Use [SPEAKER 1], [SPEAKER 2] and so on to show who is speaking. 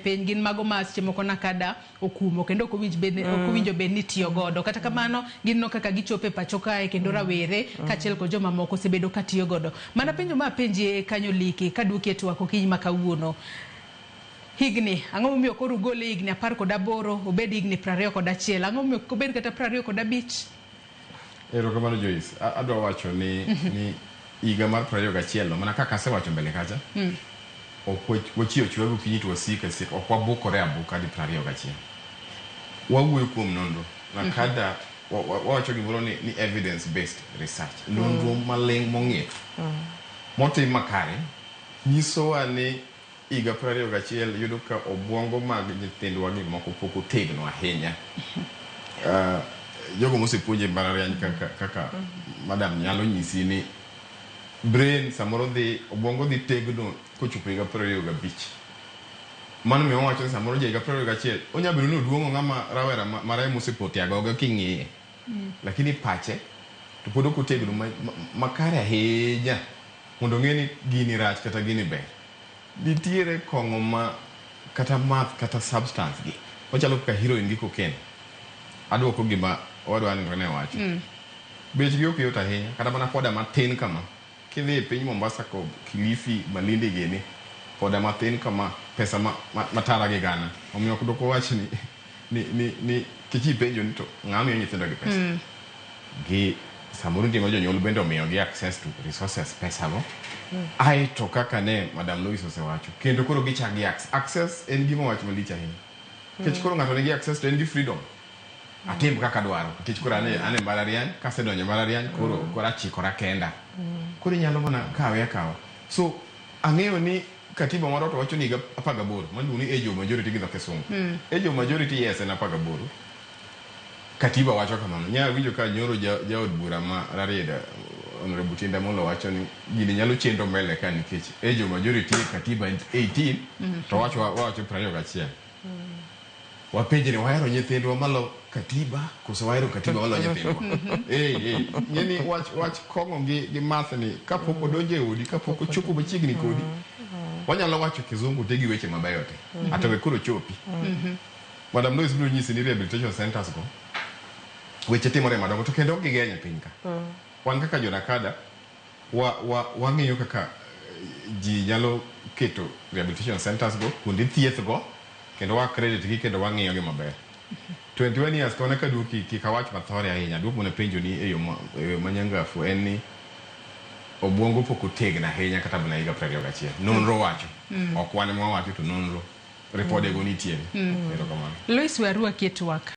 [SPEAKER 1] piny gin mago ma seche moko nakada okumo kendo ok owinjo bed ni tiyo godo. Kata kamano gin no kaka gichope pacho kae kendo rawere kachiel kod joma moko osebedo ka tiyo godo. Mana penjo ma penje kanyo liki kaduoki e twak okinyi ma kawuono. Higni ang'o momiyo koro ugole higni 18 obed higni 21? Ang'o momiyo obed kata 25?
[SPEAKER 2] Erokamano Joyce, adwa wacho ni higa mar 21 mana kaka asewacho mbele kacha, ok wachio chwe gokinyi to wasika ok wabukore abuka di 21. Wawuoyo kuom nonro na kada wawacho gimoro ni evidence based research, nonro maling' mong'ith motim makare nyisowa ni higa 21 yudo ka obwongo mag nyithindwa gik moko pok otegno ahinya. Jogo mosepuonje mbalariany kaka madam nyalo nyisi ni brain samoro dhi obwongo dhi tegno kochopo higa 25. Mano miyo wacho ni samoro higa 21 onya bedo ni oduong'o ng'ama rawera marae mosepote agoga king'iye, lakini pache to pod ok otegno makare ahinya mondo ng'e ni gini rach kata gini ber. Nitiere kong'o ma kata math kata substance gi ochalo kaka heroin gi cocaine. Adwoko gima wadwani ne wacho. Bechgi ok yot ahinya kata mana poda matin kama. Kidhi e piny Mombasa kod Kilifi, Malindi gini poda matin kama pesa matara gi gana. Omiyo ok dwoko wach ni kichi penjo ni to ng'amiyo nyithindo gi pesa. Gi samoro ndimo jonyuol bende omiyo gi access to resources pesa go. Ai to kaka ne Madam Lois osewacho kendo koro gichak gi access en gima wach malich ahinya. Kech koro ng'ato nigi access to en gi freedom. Atim kaka dwaro. Kech koro ane mbalariany kasedonjo mbalariany koro achikora kenda. Koro nyalo mana kawe akawa. So ang'eyo ni katiba moro to wacho ni higa 18 manduoni age of majority gi dho kisungu. Age of majority yes en 18. Katiba wacho kamano. Nya winjo ka nyoro jaod bura ma Rarieda Honorable Tinda Molo wacho ni gini nyalo chendo mbele ka nikech age of majority katiba 18 to wacho 21. Wapenje ni wahero nyithindwa malo katiba koso wahero katiba malo nyithindwa. Ngeni wach kong'o gi math ni kapok odonje odi kapok ochopo machiegni kodi. Wanyalo wacho kizungu te gi weche mabeyo te. Ata we koro chopi. Madam Lois biro nyisi ni rehabilitation centers go weche timore madongo to kendo gigenya piny ka. Wan kaka jonakada wang'iyo kaka ji nyalo keto rehabilitation centers go kuonde thieth go kendo wa credit gi kendo wang'iyo gi maber. 21 years kona ka duoki kikawach mathore ahinya duoko ne penjo ni e yo manyangafu en ni obwongo pok otegna ahinya kata bana higa 21. Nonro wacho ok wan mwa wacho to nonro repode go nitie. Erokamano.
[SPEAKER 1] Lois Warua Ketwak.